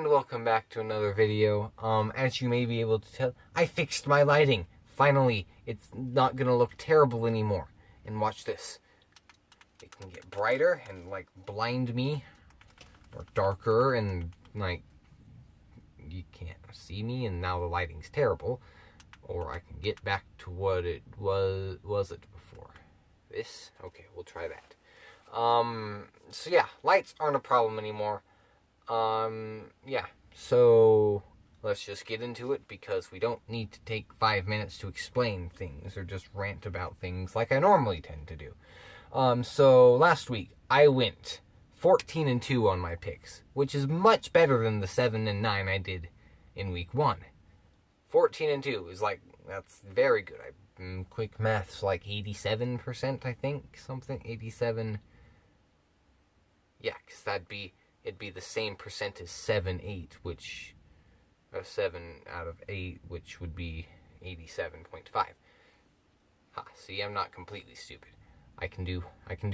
and welcome back to another video. As you may be able to tell, I fixed my lighting. Finally, it's not gonna look terrible anymore. And watch this. It can get brighter and, like, blind me. Or darker and, like, you can't see me and now the lighting's terrible. Or I can get back to what it was it before? This? Okay, we'll try that. So yeah, lights aren't a problem anymore. Yeah, so let's just get into it because we don't need to take 5 minutes to explain things or just rant about things like I normally tend to do. So last week I went 14-2 on my picks, which is much better than the 7-9 I did in week 1. 14-2 is like, that's very good. Quick math's like 87%, I think, something, 87. Yeah, because it'd be the same percent as 7-8, which, 7 out of 8, which would be 87.5. See, I'm not completely stupid. I can do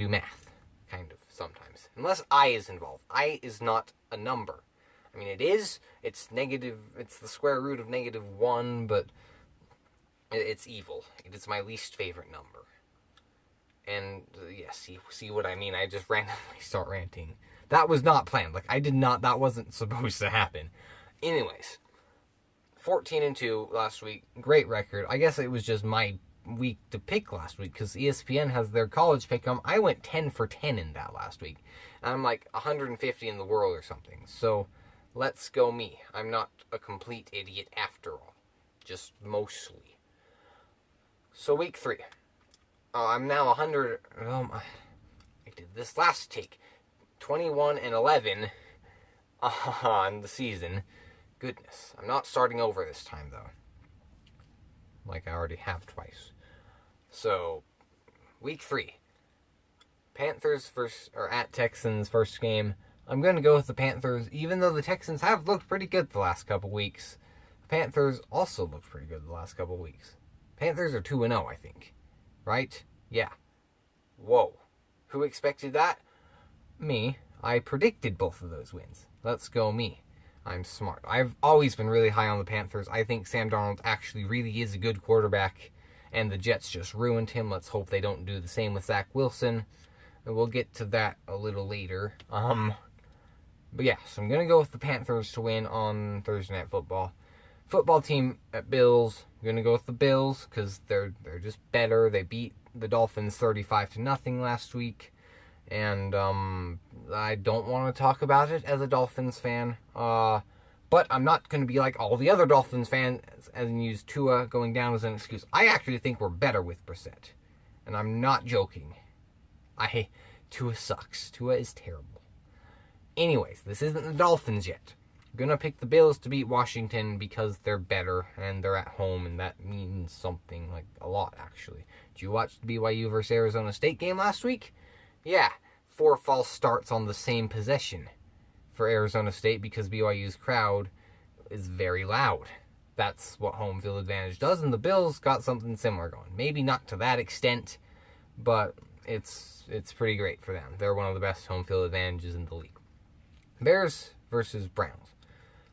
math, kind of, sometimes. Unless I is involved. I is not a number. I mean, it is. It's negative. It's the square root of -1, but it's evil. It is my least favorite number. And, yeah, see what I mean? I just randomly start ranting. That was not planned. Like, that wasn't supposed to happen. Anyways, 14-2 last week. Great record. I guess it was just my week to pick last week, because ESPN has their college pick 'em. I went 10 for 10 in that last week. I'm like 150 in the world or something. So, let's go me. I'm not a complete idiot after all. Just mostly. So, week 3. I'm now 100. I did this last take. 21-11 on the season. Goodness. I'm not starting over this time, though. Like I already have twice. So, week 3. Panthers at Texans first game. I'm going to go with the Panthers, even though the Texans have looked pretty good the last couple weeks. The Panthers also looked pretty good the last couple weeks. Panthers are 2-0, I think. Right? Yeah. Whoa. Who expected that? Me. I predicted both of those wins. Let's go me. I'm smart. I've always been really high on the Panthers. I think Sam Darnold actually really is a good quarterback, and the Jets just ruined him. Let's hope they don't do the same with Zach Wilson. And we'll get to that a little later. But yeah, so I'm going to go with the Panthers to win on Thursday Night Football. Football team at Bills. I'm going to go with the Bills because they're just better. They beat the Dolphins 35-0 last week. And I don't want to talk about it as a Dolphins fan. But I'm not going to be like all the other Dolphins fans and use Tua going down as an excuse. I actually think we're better with Brissett. And I'm not joking. Tua sucks. Tua is terrible. Anyways, this isn't the Dolphins yet. I'm going to pick the Bills to beat Washington because they're better and they're at home, and that means something, like a lot, actually. Did you watch the BYU versus Arizona State game last week? Yeah, 4 false starts on the same possession for Arizona State because BYU's crowd is very loud. That's what home field advantage does, and the Bills got something similar going. Maybe not to that extent, but it's pretty great for them. They're one of the best home field advantages in the league. Bears versus Browns.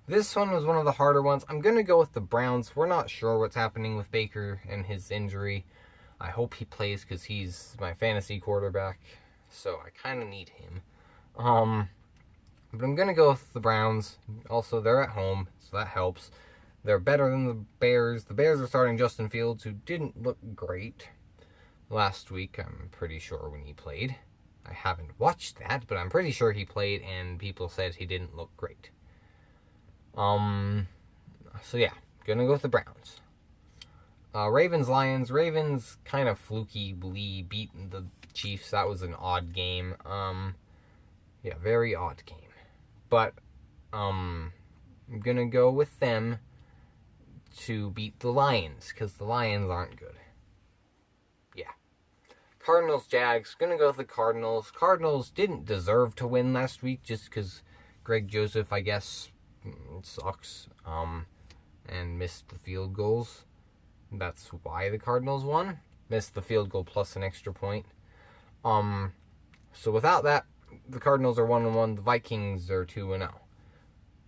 This one was one of the harder ones. I'm going to go with the Browns. We're not sure what's happening with Baker and his injury. I hope he plays because he's my fantasy quarterback. So I kind of need him. But I'm going to go with the Browns. Also, they're at home, so that helps. They're better than the Bears. The Bears are starting Justin Fields, who didn't look great last week, I'm pretty sure, when he played. I haven't watched that, but I'm pretty sure he played, and people said he didn't look great. So yeah, gonna go with the Browns. Ravens-Lions. Ravens kind of flukily beat the Chiefs. That was an odd game. Yeah, very odd game. But, I'm gonna go with them to beat the Lions, because the Lions aren't good. Yeah. Cardinals-Jags. Gonna go with the Cardinals. Cardinals didn't deserve to win last week, just because Greg Joseph, I guess, sucks, and missed the field goals. That's why the Cardinals won. Missed the field goal plus an extra point. So without that, the Cardinals are 1-1. The Vikings are 2-0.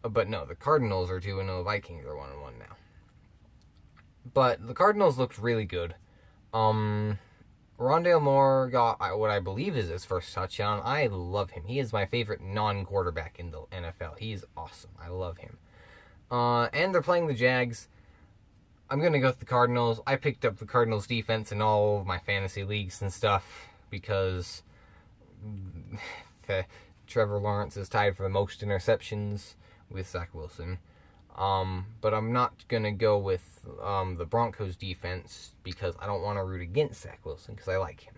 But no, the Cardinals are 2-0. Vikings are 1-1 now. But the Cardinals looked really good. Rondale Moore got what I believe is his first touchdown. I love him. He is my favorite non-quarterback in the NFL. He's awesome. I love him. And they're playing the Jags. I'm going to go with the Cardinals. I picked up the Cardinals defense in all of my fantasy leagues and stuff because Trevor Lawrence is tied for the most interceptions with Zach Wilson. But I'm not going to go with the Broncos defense because I don't want to root against Zach Wilson because I like him.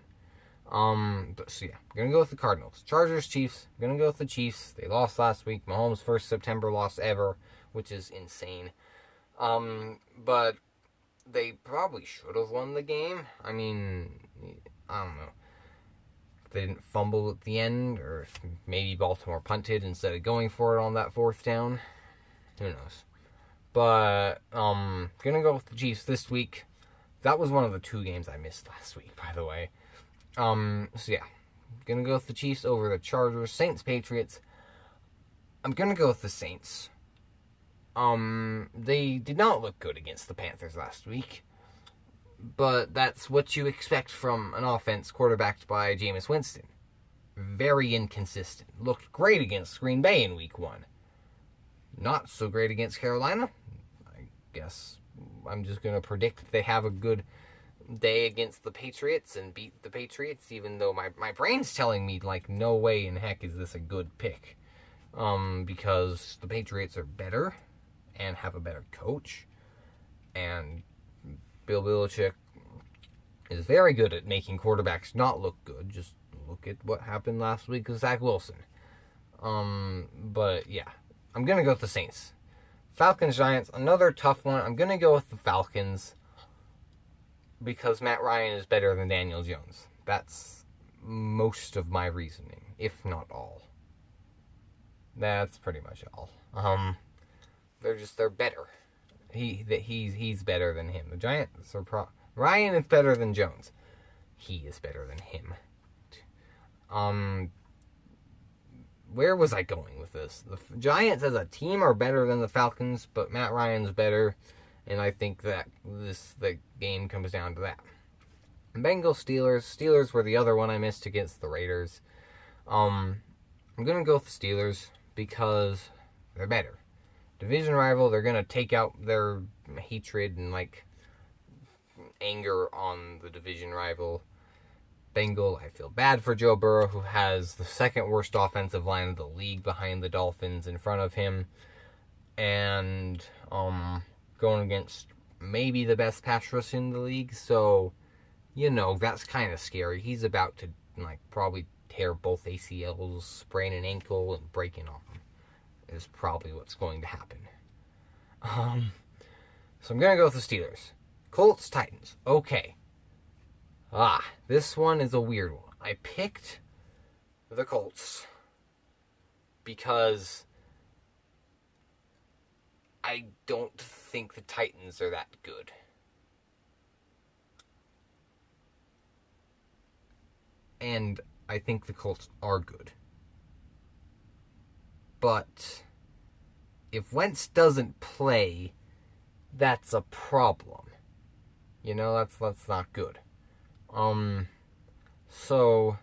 So yeah, I'm going to go with the Cardinals. Chargers, Chiefs. I'm going to go with the Chiefs. They lost last week. Mahomes' first September loss ever, which is insane. But they probably should have won the game. I mean, I don't know. If they didn't fumble at the end, or if maybe Baltimore punted instead of going for it on that fourth down. Who knows? But, gonna go with the Chiefs this week. That was one of the 2 games I missed last week, by the way. So yeah. Gonna go with the Chiefs over the Chargers. Saints, Patriots. I'm gonna go with the Saints. They did not look good against the Panthers last week. But that's what you expect from an offense quarterbacked by Jameis Winston. Very inconsistent. Looked great against Green Bay in week 1. Not so great against Carolina. I guess I'm just going to predict that they have a good day against the Patriots and beat the Patriots, even though my brain's telling me, like, no way in heck is this a good pick. Because the Patriots are better and have a better coach. And Bill Belichick is very good at making quarterbacks not look good. Just look at what happened last week with Zach Wilson. But yeah, I'm going to go with the Saints. Falcons, Giants, another tough one. I'm going to go with the Falcons because Matt Ryan is better than Daniel Jones. That's most of my reasoning, if not all. That's pretty much all. They're better. He's better than him. The Giants are Ryan is better than Jones. He is better than him. Where was I going with this? The Giants as a team are better than the Falcons, but Matt Ryan's better, and I think that the game comes down to that. Bengals, Steelers. Steelers were the other one I missed against the Raiders. I'm gonna go with the Steelers because they're better. Division rival, they're gonna take out their hatred and anger on the division rival. Bengal, I feel bad for Joe Burrow, who has the second worst offensive line of the league behind the Dolphins in front of him. And going against maybe the best pass rush in the league. So, that's kind of scary. He's about to probably tear both ACLs, sprain an ankle, and break an arm. Is probably what's going to happen. So I'm going to go with the Steelers. Colts, Titans. Okay. This one is a weird one. I picked the Colts because I don't think the Titans are that good. And I think the Colts are good. But if Wentz doesn't play, that's a problem. That's not good. So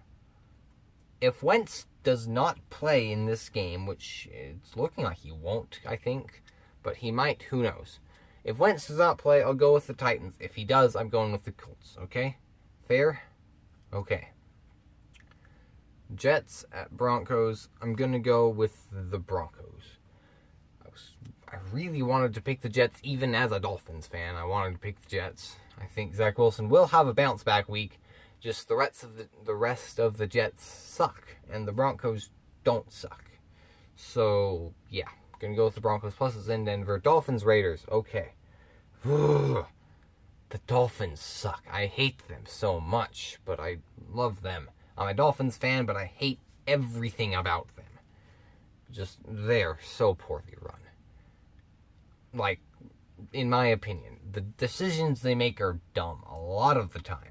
if Wentz does not play in this game, which it's looking like he won't, I think, but he might, who knows. If Wentz does not play, I'll go with the Titans. If he does, I'm going with the Colts, okay? Fair? Okay. Jets at Broncos. I'm going to go with the Broncos. I really wanted to pick the Jets, even as a Dolphins fan. I wanted to pick the Jets. I think Zach Wilson will have a bounce back week. Just the rest of the Jets suck, and the Broncos don't suck. So yeah, gonna go with the Broncos. Plus it's in Denver. Dolphins, Raiders. Okay. The Dolphins suck. I hate them so much, but I love them. I'm a Dolphins fan, but I hate everything about them. Just they're so poorly run. In my opinion, the decisions they make are dumb a lot of the time.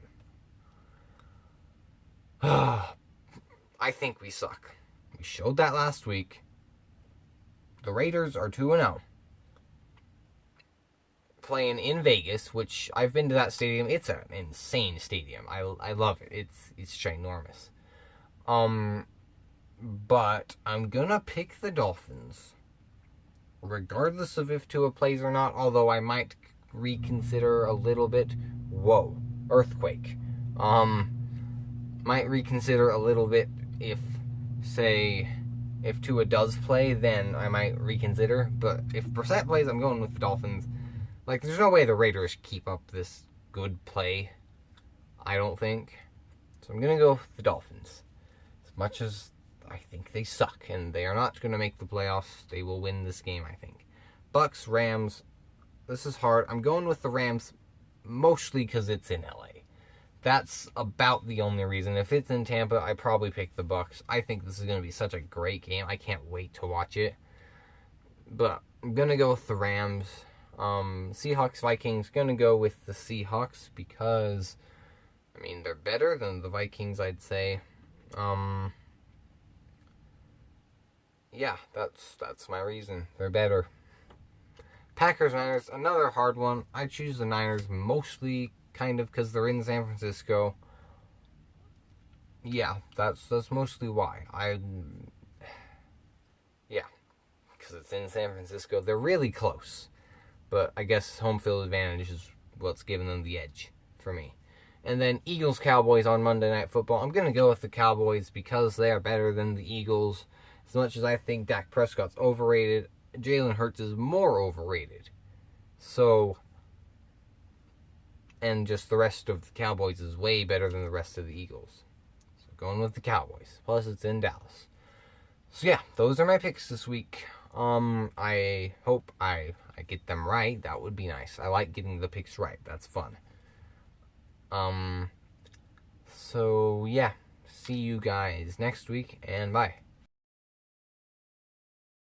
I think we suck. We showed that last week. the Raiders are 2-0. Playing in Vegas, which I've been to that stadium. It's an insane stadium. I love it. It's ginormous. But I'm gonna pick the Dolphins, regardless of if Tua plays or not. Although I might reconsider a little bit. Whoa, earthquake. Might reconsider a little bit if Tua does play, then I might reconsider. But if Brissett plays, I'm going with the Dolphins. Like, there's no way the Raiders keep up this good play, I don't think. So I'm going to go with the Dolphins. As much as I think they suck, and they are not going to make the playoffs, they will win this game, I think. Bucks, Rams, this is hard. I'm going with the Rams mostly because it's in LA. That's about the only reason. If it's in Tampa, I probably pick the Bucks. I think this is going to be such a great game. I can't wait to watch it. But I'm going to go with the Rams. Seahawks, Vikings, going to go with the Seahawks because, I mean, they're better than the Vikings, I'd say. Yeah, that's my reason. They're better. Packers, Niners, another hard one. I choose the Niners mostly kind of because they're in San Francisco. Yeah, that's mostly why. Yeah, because it's in San Francisco. They're really close. But I guess home field advantage is what's giving them the edge for me. And then Eagles, Cowboys on Monday Night Football. I'm going to go with the Cowboys because they are better than the Eagles. As much as I think Dak Prescott's overrated, Jalen Hurts is more overrated. So, and just the rest of the Cowboys is way better than the rest of the Eagles. So going with the Cowboys. Plus it's in Dallas. So yeah, those are my picks this week. I hope I get them right. That would be nice. I like getting the picks right. That's fun. So yeah, see you guys next week, and bye.